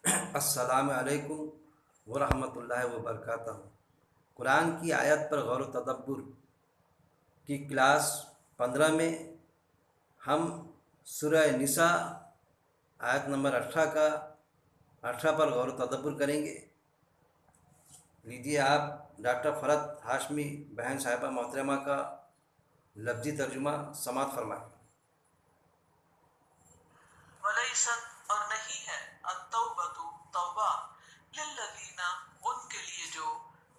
السلام علیکم ورحمۃ اللہ وبرکاتہ۔ قرآن کی آیت پر غور و تدبر کی کلاس 15 میں ہم سورہ نساء آیت نمبر 18 پر غور و تدبر کریں گے۔ لیجیے آپ ڈاکٹر فرد ہاشمی بہن صاحبہ محترمہ کا لفظی ترجمہ سماعت فرمائیں۔ ولیست اور نہیں ہے التوبۃ توبہ للذین ان کے لیے جو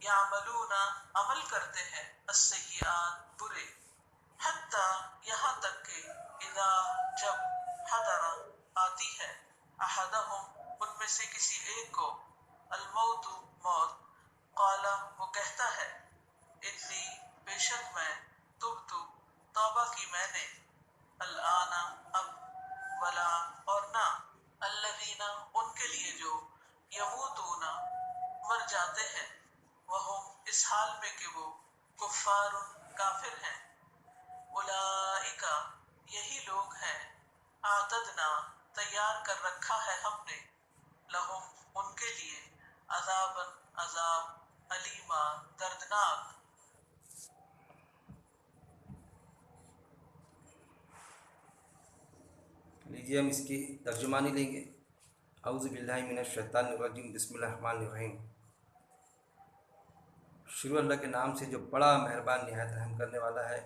یعملون عمل کرتے ہیں السیئات برے حتی یہاں تک کہ اذا جب حضر آتی ہے احدہم ان میں سے کسی ایک کو الموت موت قال وہ کہتا ہے انی بے شک میں تبت توبہ کی میں نے الآن اب ولا اور نہ الذین ان کے لیے جو یموتون مر جاتے ہیں وہم اس حال میں کہ وہ کفار کافر ہیں اولئک یہی لوگ ہیں اعتدنا تیار کر رکھا ہے ہم نے لہم ان کے لیے عذابا عذاب علیما دردناک۔ لیجیے ہم اس کی ترجمانی لیں گے۔ اعوذ باللہ من الشیطان الرجیم، بسم اللہ الرحمن الرحیم۔ شروع اللہ کے نام سے جو بڑا مہربان نہایت رحم کرنے والا ہے۔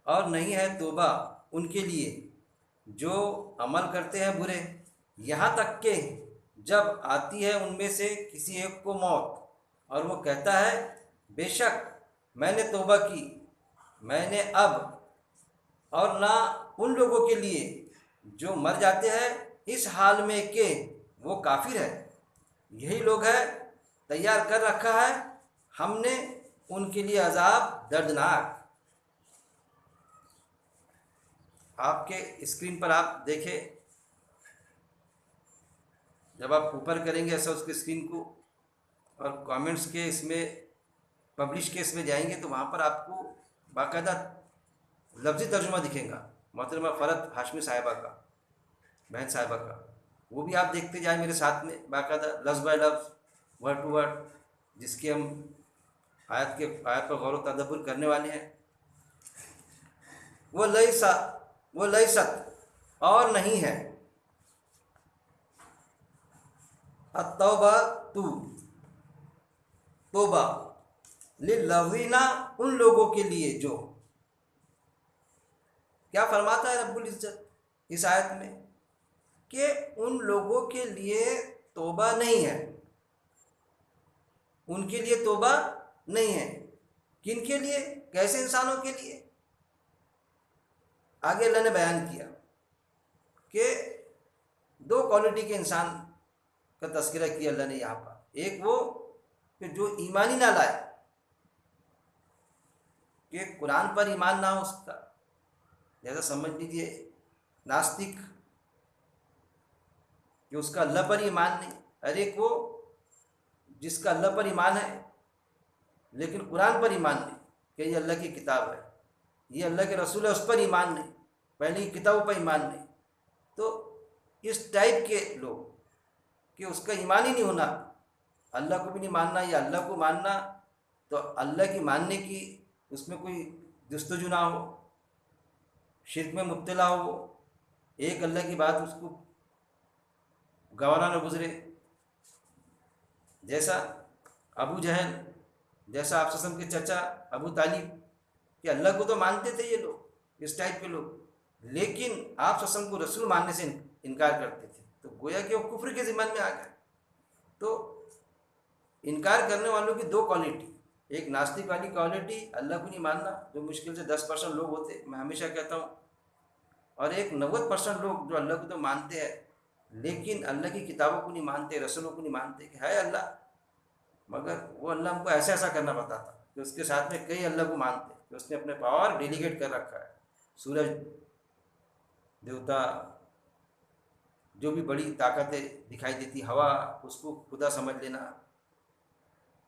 اور نہیں ہے توبہ ان کے لیے جو عمل کرتے ہیں برے، یہاں تک کہ جب آتی ہے ان میں سے کسی ایک کو موت اور وہ کہتا ہے بے شک میں نے توبہ کی، میں نے اب، اور نہ ان لوگوں کے لیے جو مر جاتے ہیں اس حال میں کہ وہ کافر ہے۔ یہی لوگ ہیں تیار کر رکھا ہے ہم نے ان کے لیے عذاب دردناک۔ آپ کے اسکرین پر آپ دیکھیں، جب آپ اوپر کریں گے ایسا اس کے اسکرین کو اور کامنٹس کے اس میں پبلش کے اس میں جائیں گے تو وہاں پر آپ کو باقاعدہ لفظی ترجمہ دکھے گا محترمہ فرد ہاشمی صاحبہ کا، بہن صاحبہ کا، وہ بھی آپ دیکھتے جائیں میرے ساتھ میں باقاعدہ لفظ بائی لفظ ورڈ ٹو ورڈ، جس کے ہم آیت پر غور و تدبر کرنے والے ہیں۔ وہ لیست اور نہیں ہے التوبہ توبہ للذین ان لوگوں کے لیے جو، کیا فرماتا ہے رب العزت اس آیت میں کہ ان لوگوں کے لیے توبہ نہیں ہے، ان کے لیے توبہ نہیں ہے۔ کن کے لیے؟ کیسے انسانوں کے لیے؟ آگے اللہ نے بیان کیا کہ دو کوالٹی کے انسان کا تذکرہ کیا اللہ نے یہاں پر۔ ایک وہ کہ جو ایمانی نہ لائے، کہ قرآن پر ایمان نہ ہو اس کا، جیسا سمجھ لیجیے ناستک، کہ اس کا اللہ پر ایمان نہیں۔ اور ایک وہ جس کا اللہ پر ایمان ہے لیکن قرآن پر ایمان نہیں، کہ یہ اللہ کی کتاب ہے، یہ اللہ کے رسول ہے، اس پر ایمان نہیں، پہلی کتابوں پر ایمان نہیں۔ تو اس ٹائپ کے لوگ کہ اس کا ایمان ہی نہیں ہونا، اللہ کو بھی نہیں ماننا یا اللہ کو ماننا تو اللہ کی ماننے کی اس میں کوئی جستجو نہ ہو، شرک میں مبتلا ہو، ایک اللہ کی بات اس کو گوارا نہ گزرے، جیسا ابو جہل، جیسا آپ وسلم کے چچا ابو طالب، کہ اللہ کو تو مانتے تھے یہ لوگ، اس ٹائپ کے لوگ، لیکن آپ وسلم کو رسول ماننے سے انکار کرتے تھے، تو گویا کہ وہ کفر کے ضمن میں آ گئے۔ تو انکار کرنے والوں کی دو کوالٹی، ایک ناستک والی کوالٹی اللہ کو نہیں ماننا، جو مشکل سے 10% لوگ ہوتے، میں ہمیشہ کہتا ہوں، اور ایک 90% لوگ جو اللہ کو تو مانتے ہیں لیکن اللہ کی کتابوں کو نہیں مانتے، رسولوں کو نہیں مانتے، کہ ہے اللہ مگر وہ اللہ ہم کو ایسا ایسا کرنا بتاتا، کہ اس کے ساتھ میں کئی اللہ کو مانتے، کہ اس نے اپنے پاور ڈیلیگیٹ کر رکھا ہے، سورج دیوتا، جو بھی بڑی طاقتیں دکھائی دیتی، ہوا، اس کو خدا سمجھ لینا،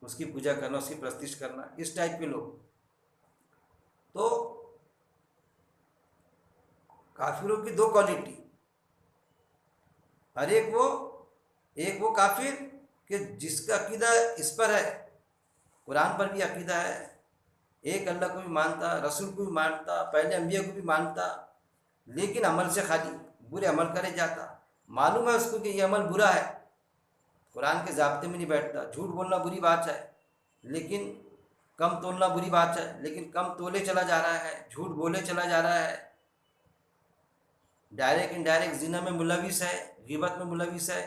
اس کی پوجا کرنا، اس کی پرستش کرنا، اس ٹائپ کے لوگ۔ تو کافروں کی دو کوالٹی، ہر ایک وہ ایک وہ کافر کہ جس کا عقیدہ اس پر ہے، قرآن پر بھی عقیدہ ہے، ایک اللہ کو بھی مانتا، رسول کو بھی مانتا، پہلے انبیاء کو بھی مانتا، لیکن عمل سے خالی، برے عمل کرے جاتا، معلوم ہے اس کو کہ یہ عمل برا ہے، قرآن کے ضابطے میں نہیں بیٹھتا، جھوٹ بولنا بری بات ہے، لیکن کم تولنا بری بات ہے، لیکن کم تولے چلا جا رہا ہے، جھوٹ بولے چلا جا رہا ہے، ڈائریکٹ انڈائریکٹ زنا میں ملوث ہے، غیبت میں ملوث ہے،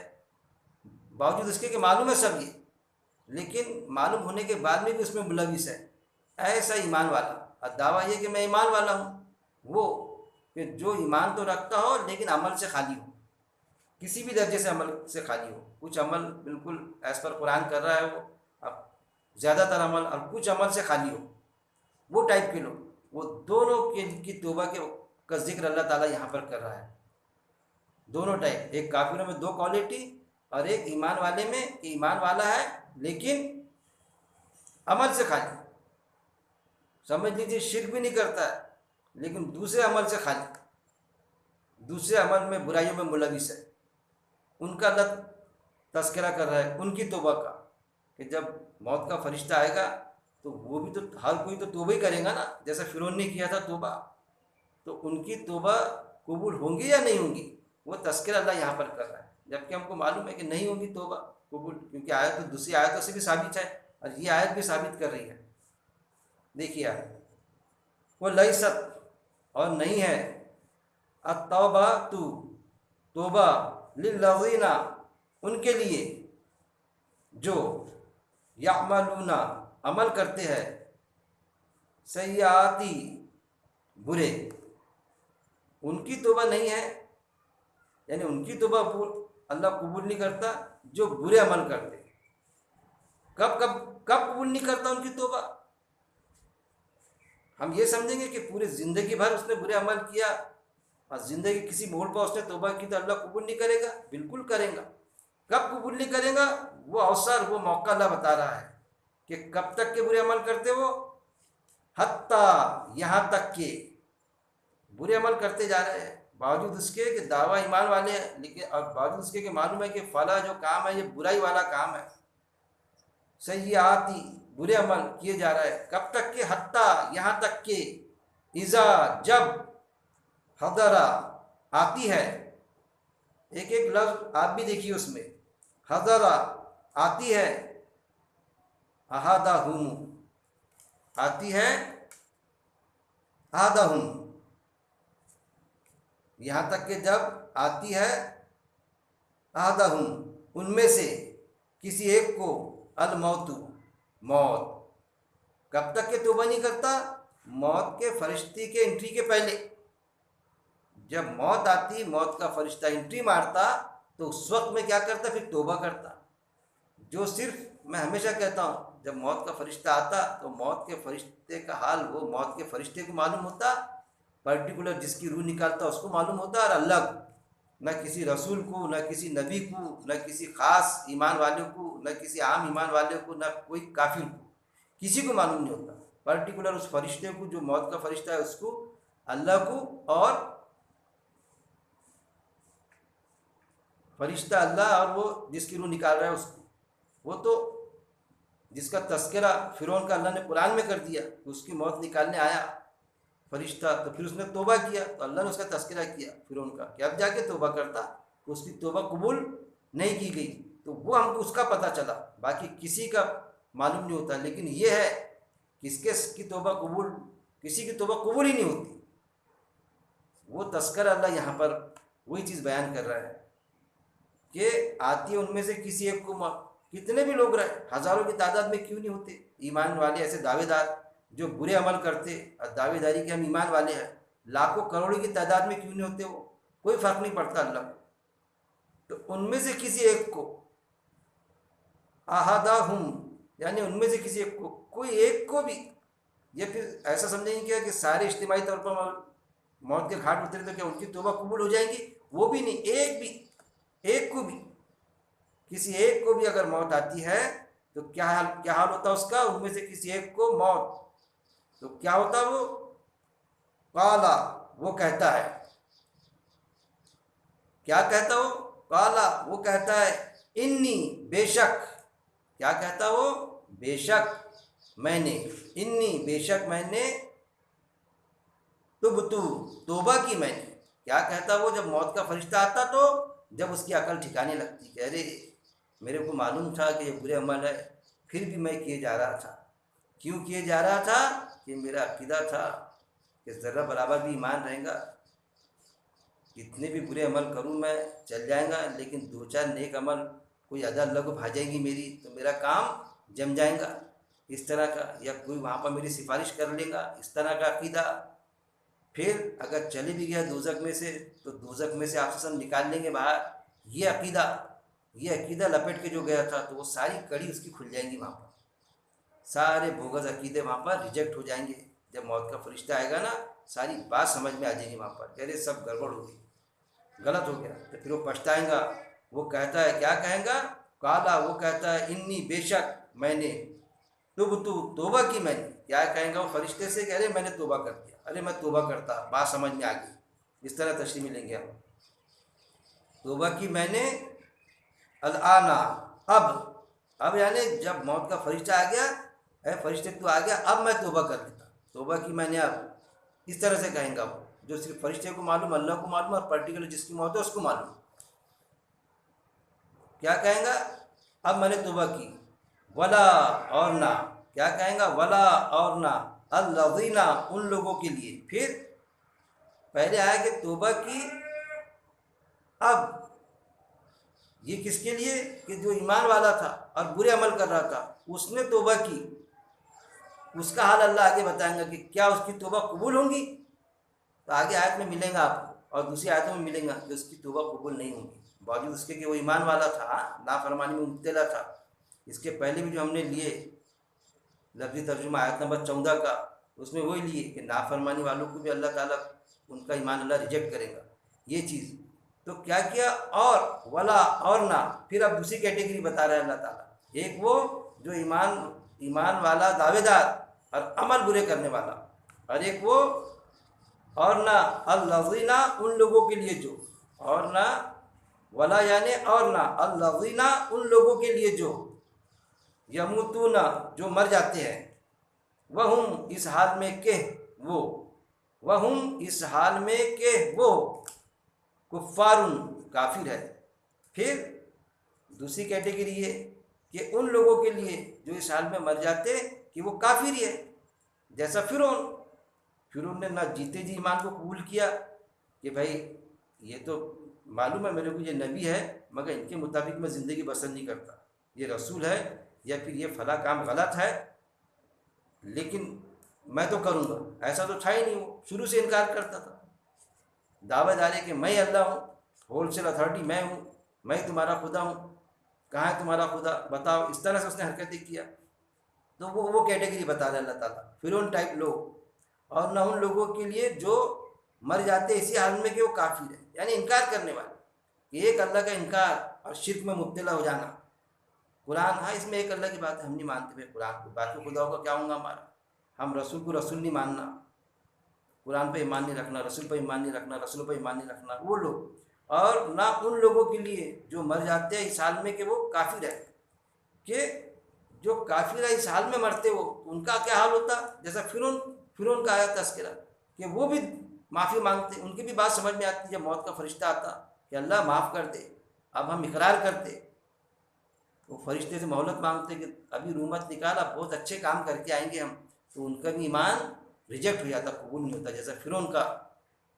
باوجود اس کے کہ معلوم ہے سب یہ، لیکن معلوم ہونے کے بعد میں بھی اس میں ملوث ہے، ایسا ایمان والا، اور دعویٰ یہ کہ میں ایمان والا ہوں، وہ کہ جو ایمان تو رکھتا ہو لیکن عمل سے خالی ہو، کسی بھی درجے سے عمل سے خالی ہو، کچھ عمل بالکل ایز پر قرآن کر رہا ہے وہ، اب زیادہ تر عمل، اور کچھ عمل سے خالی ہو، وہ ٹائپ کے لوگ، وہ دونوں کی توبہ کے کا ذکر اللہ تعالیٰ یہاں پر کر رہا ہے، دونوں ٹائپ، ایک کافروں میں دو کوالٹی، اور ایک ایمان والے میں کہ ایمان والا ہے لیکن عمل سے خالی، سمجھ لیجیے شرک بھی نہیں کرتا ہے لیکن دوسرے عمل سے خالی، دوسرے عمل میں برائیوں میں ملوث ہے، ان کا اللہ تذکرہ کر رہا ہے، ان کی توبہ کا، کہ جب موت کا فرشتہ آئے گا تو وہ بھی تو، ہر کوئی تو توبہ ہی کرے گا نا، جیسا فرعون نے کیا تھا توبہ، تو ان کی توبہ قبول ہوں گی یا نہیں ہوں گی، وہ تذکرہ اللہ یہاں پر کر رہا ہے، جبکہ ہم کو معلوم ہے کہ نہیں ہوں گی توبہ قبول، کیونکہ آیت تو دوسری آیتوں سے بھی ثابت ہے، اور یہ آیت بھی ثابت کر رہی ہے، دیکھیے آیت، وہ لیست، اور نہیں ہے، التوبہ توبہ، للذین، ان کے لیے جو یعملون، عمل کرتے ہیں، سیئاتی، برے، ان کی توبہ نہیں ہے، یعنی ان کی توبہ اللہ قبول نہیں کرتا جو برے عمل کرتے، کب قبول نہیں کرتا ان کی توبہ؟ ہم یہ سمجھیں گے کہ پوری زندگی بھر اس نے برے عمل کیا اور زندگی کسی موڑ پر اس نے توبہ کی تو اللہ قبول نہیں کرے گا؟ بالکل کرے گا، کب قبول نہیں کرے گا؟ وہ اوسر، وہ موقع اللہ بتا رہا ہے کہ کب تک کے برے عمل کرتے وہ، حتیٰ، یہاں تک کہ برے عمل کرتے جا رہے ہیں، باوجود اس کے کہ دعویٰ ایمان والے ہیں، لیکن اور باوجود اس کے کہ معلوم ہے کہ فلاں جو کام ہے یہ برائی والا کام ہے، سیئاتی، برے عمل کیے جا رہا ہے، کب تک کہ حتیٰ، یہاں تک کہ اذا، جب، حضرا، آتی ہے، ایک ایک لفظ آپ بھی دیکھیے اس میں، حضرا، آتی ہے، احدہم، آتی ہے، احدہم، یہاں تک کہ جب آتی ہے، احدہم، ان میں سے کسی ایک کو، الموت، موت، کب تک کہ توبہ نہیں کرتا؟ موت کے فرشتے کے انٹری کے پہلے، جب موت آتی، موت کا فرشتہ انٹری مارتا تو اس وقت میں کیا کرتا؟ پھر توبہ کرتا، جو صرف، میں ہمیشہ کہتا ہوں جب موت کا فرشتہ آتا تو موت کے فرشتے کا حال وہ موت کے فرشتے کو معلوم ہوتا، پرٹیکولر جس کی روح نکالتا اس کو معلوم ہوتا، اور اللہ کو، نہ کسی رسول کو، نہ کسی نبی کو، نہ کسی خاص ایمان والوں کو، نہ کسی عام ایمان والوں کو، نہ کوئی کافر کو، کسی کو معلوم نہیں ہوتا، پرٹیکولر اس فرشتے کو جو موت کا فرشتہ ہے اس کو، اللہ کو، اور فرشتہ اللہ اور وہ جس کی روح نکال رہا ہے اس کو، وہ تو جس کا تذکرہ فرعون کا اللہ نے قرآن میں کر دیا، اس کی موت نکالنے آیا فرشتہ، تو پھر اس نے توبہ کیا تو اللہ نے اس کا تذکرہ کیا فرعون کا کہ اب جا کے توبہ کرتا، تو اس کی توبہ قبول نہیں کی گئی، تو وہ ہم کو اس کا پتہ چلا، باقی کسی کا معلوم نہیں ہوتا، لیکن یہ ہے کس کی توبہ قبول، کسی کی توبہ قبول ہی نہیں ہوتی، وہ تذکرہ اللہ یہاں پر وہی چیز بیان کر رہا ہے کہ آتی ہے ان میں سے کسی ایک کو، کتنے بھی لوگ رہے، ہزاروں کی تعداد میں کیوں نہیں ہوتے ایمان والے، ایسے دعوے دار جو برے عمل کرتے اور دعوے داری کے ہم ایمان والے ہیں، لاکھوں کروڑوں کی تعداد میں کیوں نہیں ہوتے، وہ کوئی فرق نہیں پڑتا اللہ کو، تو ان میں سے کسی ایک کو، احدہم، یعنی ان میں سے کسی ایک کو، کوئی ایک کو بھی، یہ پھر ایسا سمجھیں گے کہ سارے اجتماعی طور پر موت کے گھاٹ اترے تو کیا ان کی توبہ قبول ہو جائے گی؟ وہ بھی نہیں، ایک بھی، ایک کو بھی، کسی ایک کو بھی اگر موت آتی ہے تو کیا حال ہوتا اس کا؟ ان میں سے کسی ایک کو موت، تو کیا ہوتا وہ؟ قالا، وہ کہتا ہے، کیا کہتا وہ؟ قالا، وہ کہتا ہے، انی بے شک، کیا کہتا وہ؟ بے شک میں نے، انی بے شک میں نے، تبتو توبہ کی میں نے، کیا کہتا وہ جب موت کا فرشتہ آتا تو جب اس کی عقل ٹھکانے لگتی کہ ارے میرے کو معلوم تھا کہ یہ برے عمل ہے، پھر بھی میں کیے جا رہا تھا. کیوں کیے جا رہا تھا؟ کہ میرا عقیدہ تھا کہ ذرہ برابر بھی ایمان رہے گا، کتنے بھی برے عمل کروں میں چل جائیں گا، لیکن دو چار نیک عمل کوئی ادا اللہ کو بھاجیں گی میری تو میرا کام جم جائے گا، اس طرح کا، یا کوئی وہاں پر میری سفارش کر لے گا، اس طرح کا عقیدہ. پھر اگر چلے بھی گیا دوزخ میں سے تو دوزخ میں سے آپ سے نکال لیں گے باہر. یہ عقیدہ لپٹ کے جو گیا تھا تو وہ ساری کڑی اس کی کھل جائیں گی وہاں پر، سارے بوگز عقیدے وہاں پر ریجیکٹ ہو جائیں گے. جب موت کا فرشتہ آئے گا نا ساری بات سمجھ میں آ جائے گی وہاں پر، ارے سب گڑبڑ ہو گئی، غلط ہو گیا. تو پھر وہ پچھتائیں گا. وہ کہتا ہے، کیا کہیں گا؟ کالا، وہ کہتا ہے انی بے شک میں نے، توبہ کی میں نے. کیا کہیں گا وہ فرشتے سے کہ ارے میں نے توبہ کر دیا، ارے میں توبہ کرتا، بات سمجھ میں آ گئی. اس طرح تشریح ملیں گے ہم. توبہ کی میں نے، الانا، اب یعنی جب موت کا فرشتہ آ گیا، اے فرشتے تو آ گیا، اب میں توبہ کر دیتا، توبہ کی میں نے اب. اس طرح سے کہیں گا وہ، جو صرف فرشتے کو معلوم، اللہ کو معلوم، اور پرٹیکولر جس کی موت ہے اس کو معلوم. کیا کہیں گا؟ اب میں نے توبہ کی. ولا، اور نہ، کیا کہیں گا؟ ولا، اور نہ، الذین، ان لوگوں کے لیے. پھر پہلے آیا کہ توبہ کی، اب یہ کس کے لیے؟ کہ جو ایمان والا تھا اور برے عمل کر رہا تھا اس نے توبہ کی، اس کا حال اللہ آگے بتائیں گا کہ کیا اس کی توبہ قبول ہوں گی. تو آگے آیت میں ملیں گا آپ کو، اور دوسری آیتوں میں ملیں گا کہ اس کی توبہ قبول نہیں ہوں گی، باوجود اس کے کہ وہ ایمان والا تھا، نافرمانی میں مبتلا تھا. اس کے پہلے بھی جو ہم نے لیے لفظی ترجمہ آیت نمبر 14 کا، اس میں وہی لیے کہ نافرمانی والوں کو بھی اللہ تعالیٰ ان کا ایمان اللہ ریجیکٹ کرے گا. یہ چیز تو کیا کیا؟ اور ولا، اور نہ. پھر اب دوسری کیٹیگری بتا رہا ہے اللہ تعالیٰ. ایک وہ جو ایمان والا دعوے دار اور عمل برے کرنے والا، اور ایک وہ اور نہ الذین، ان لوگوں کے لیے جو، اور نہ ولا یعنی اور نہ الذین، ان لوگوں کے لیے جو یموتون، جو مر جاتے ہیں، وہم، اس حال میں کہ وہ، وہم، اس حال میں کہ وہ کفارن، کافر ہے. پھر دوسری کیٹیگری یہ کہ ان لوگوں کے لیے جو اس حال میں مر جاتے کہ وہ کافر ہی ہے، جیسا فرعون نے نہ جیتے جی ایمان کو قبول کیا کہ بھائی یہ تو معلوم ہے میرے کو یہ نبی ہے، مگر ان کے مطابق میں زندگی بسر نہیں کرتا، یہ رسول ہے یا پھر یہ فلاں کام غلط ہے لیکن میں تو کروں گا. ایسا تو تھا ہی نہیں، وہ شروع سے انکار کرتا تھا. دعویٰ داری کہ میں اللہ ہوں، ہول سیل اتھارٹی میں ہوں، میں تمہارا خدا ہوں، کہاں ہے تمہارا خدا بتاؤ. اس طرح سے اس نے حرکتیں کیا. تو وہ کیٹیگری بتا رہا ہے اللہ تعالیٰ، فرعون ٹائپ لوگ. اور نہ ان لوگوں کے لیے جو مر جاتے اسی حال میں کہ وہ کافر ہے، یعنی انکار کرنے والے. ایک اللہ کا انکار اور شرک میں مبتلا ہو جانا. قرآن، ہاں اس میں ایک اللہ کی بات ہے، ہم نہیں مانتے بھائی قرآن کو، باقی خداؤں کا کیا ہوگا ہمارا. ہم رسول کو رسول نہیں ماننا، قرآن پہ ایمان نہیں رکھنا، رسول پہ ایمان نہیں رکھنا، رسول پہ ایمان نہیں رکھنا، وہ لوگ. اور نہ ان لوگوں کے لیے جو مر جاتے ہیں اس حال میں کہ وہ کافر ہے، کہ جو کافر ہے اس حال میں مرتے وہ ان کا کیا حال ہوتا. جیسا فرعون کا آیا تذکرہ کہ وہ بھی معافی مانگتے، ان کی بھی بات سمجھ میں آتی جب موت کا فرشتہ آتا کہ اللہ معاف کر دے. اب ہم اقرار کرتے، وہ فرشتے سے مہلت مانگتے کہ ابھی روح مت نکالا، بہت اچھے کام کر کے آئیں گے ہم. تو ان کا بھی ایمان ریجیکٹ ہو جاتا، قبول نہیں ہوتا، جیسا فرعون کا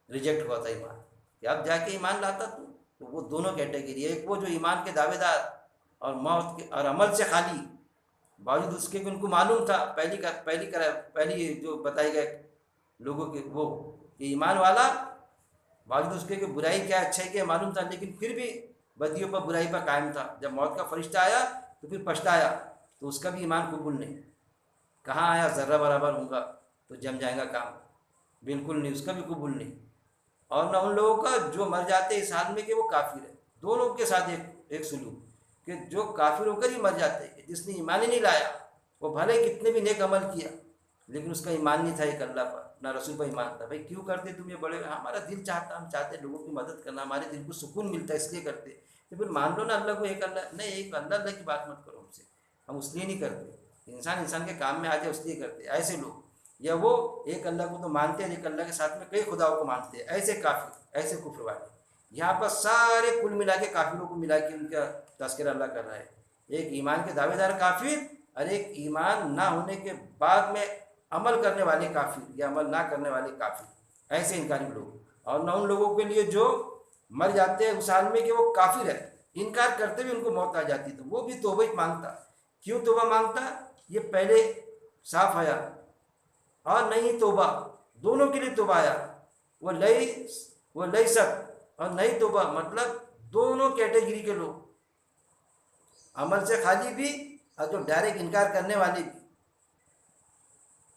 ریجیکٹ ہوا تھا ایمان کہ اب جا کے ایمان لاتا تو وہ دونوں کیٹیگری. ایک وہ جو ایمان کے دعوے دار اور موت کے اور عمل سے خالی، باوجود اس کے کہ ان کو معلوم تھا پہلی جو بتائی گئے لوگوں کے وہ کہ ایمان والا، باوجود اس کے کہ برائی کیا اچھائی کیا معلوم تھا، لیکن پھر بھی بدیوں پر برائی پر قائم تھا. جب موت کا فرشتہ آیا تو پھر پچھتایا، تو اس کا بھی ایمان قبول نہیں. کہاں آیا ذرہ برابر ہوں گا تو جم جائے گا کام، بالکل نہیں، اس کا بھی قبول نہیں. اور نہ ان لوگوں کا جو مر جاتے اس حال میں کہ وہ کافر ہے. دونوں کے ساتھ ایک سلوک کہ جو کافر ہو کر ہی مر جاتے، جس نے ایمان ہی نہیں لایا، وہ بھلے کتنے بھی نیک عمل کیا لیکن اس کا ایمان نہیں تھا ایک اللہ پر، نہ رسول پر ایمان تھا. بھائی کیوں کرتے تم یہ بڑے؟ ہمارا دل چاہتا، ہم چاہتے لوگوں کی مدد کرنا، ہمارے دل کو سکون ملتا ہے اس لیے کرتے. تو پھر مان لو نا اللہ کو ایک اللہ نہیں، ایک اللہ اللہ کی بات مت کرو ہم سے، ہم اس لیے نہیں کرتے، انسان انسان کے کام میں آ جائے اس لیے کرتے ایسے لوگ، یا وہ ایک اللہ کو تو مانتے ہیں ایک اللہ کے ساتھ میں کئی خداؤں کو مانتے ہیں، ایسے کافر ایسے کفر والے۔ یہاں پر سارے کل ملا کے کافروں کو ملا کے ان کا تذکرہ اللہ کر رہا ہے، ایک ایمان کے دعوے دار کافر اور ایک ایمان نہ ہونے کے بعد میں عمل کرنے والے کافر یا عمل نہ کرنے والے کافر، ایسے انکاری لوگ۔ اور نہ ان لوگوں کے لیے جو مر جاتے ہیں اس حال میں کہ وہ کافر ہے، انکار کرتے ہوئے ان کو موت آ جاتی تو وہ بھی توبہ مانگتا۔ کیوں توبہ مانگتا؟ یہ پہلے صاف آیا، اور نہیں توبہ، دونوں کے لیے توبہ آیا، وہ لئی سب اور نہیں توبہ، مطلب دونوں کیٹیگری کے لوگ، عمل سے خالی بھی اور جو ڈائریکٹ انکار کرنے والے بھی،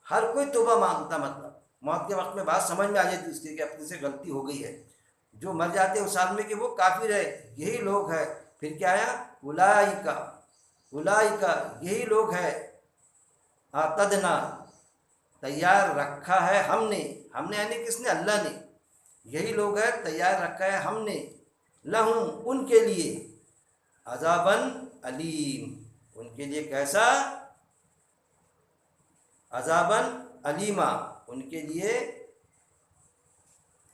ہر کوئی توبہ مانگتا۔ مطلب موت کے وقت میں بات سمجھ میں آ جاتی اس کی کہ اپنے سے غلطی ہو گئی ہے، جو مر جاتے ہیں اس حال میں کہ وہ کافر ہے، یہی لوگ ہے۔ پھر کیا آیا؟ اولئک یہی لوگ ہے، اعتدنا تیار رکھا ہے ہم نے یعنی کس نے؟ اللہ نے، یہی لوگ ہے تیار رکھا ہے ہم نے، لہم ان کے لیے، عذاباً علیم ان کے لیے کیسا؟ عذاباً علیما ان کے لیے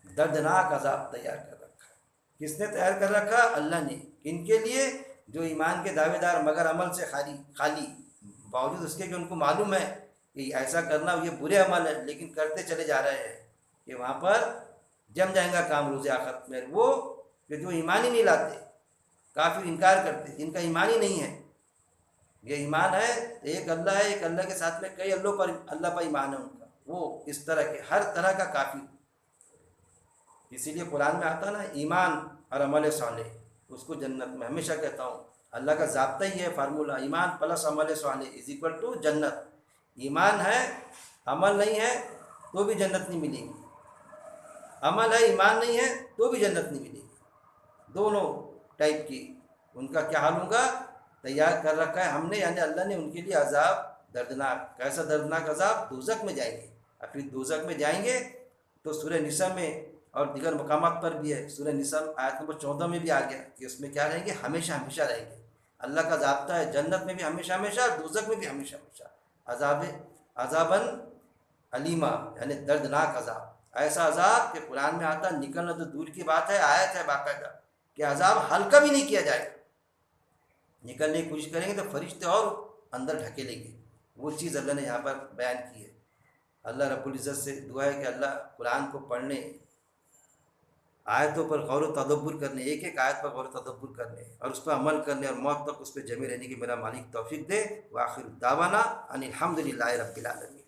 دردناک عذاب تیار کر رکھا ہے۔ کس نے تیار کر رکھا؟ اللہ نے۔ ان کے لیے جو ایمان کے دعوے دار مگر عمل سے خالی، باوجود اس کے کہ ان کو معلوم ہے کہ ایسا کرنا یہ برے عمل ہے لیکن کرتے چلے جا رہے ہیں، کہ وہاں پر جم جائیں گا کام روز آخرت میں۔ وہ کہ جو ایمان ہی نہیں لاتے، کافر انکار کرتے، جن کا ایمان ہی نہیں ہے، یہ ایمان ہے ایک اللہ ہے، ایک اللہ کے ساتھ میں کئی اللہ پر ایمان ہے ان کا، وہ اس طرح کے ہر طرح کا کافر۔ اسی لیے قرآن میں آتا نا ایمان اور عمل صالح، اس کو جنت میں ہمیشہ کہتا ہوں اللہ کا ضابطہ ہی ہے فارمولہ، ایمان پلس عمل صالح از اکول ٹو جنت۔ ایمان ہے عمل نہیں ہے تو بھی جنت نہیں ملے گی، عمل ہے ایمان نہیں ہے تو بھی جنت نہیں ملے گی، دونوں ٹائپ کی ان کا کیا حال ہوگا؟ تیار کر رکھا ہے ہم نے، یعنی اللہ نے ان کے لیے عذاب دردناک۔ کیسا دردناک عذاب؟ دوزخ میں جائیں گے، اور پھر دوزخ میں جائیں گے تو سورہ نساء میں اور دیگر مقامات پر بھی ہے، سورہ نساء آیت نمبر 14 میں بھی آ گیا کہ اس میں کیا رہیں گے؟ ہمیشہ ہمیشہ رہیں گے۔ اللہ کا ضابطہ ہے جنت میں بھی ہمیشہ ہمیشہ، دوزخ میں بھی ہمیشہ ہمیشہ، عذاباً علیما یعنی دردناک عذاب، ایسا عذاب کہ قرآن میں آتا نکلنا تو دور کی بات ہے، آیت ہے باقاعدہ کہ عذاب ہلکا بھی نہیں کیا جائے گا، نکلنے کی کوشش کریں گے تو فرشتے اور اندر ڈھکیلیں گے، وہ چیز اللہ نے یہاں پر بیان کی ہے۔ اللہ رب العزت سے دعا ہے کہ اللہ قرآن کو پڑھنے، آیتوں پر غور و تدبر کرنے، ایک ایک آیت پر غور و تدبر کرنے اور اس پر عمل کرنے اور موت تک اس پہ جمے رہنے کی میرا مالک توفیق دے۔ وآخر دعوانا ان الحمد للہ رب العالمین۔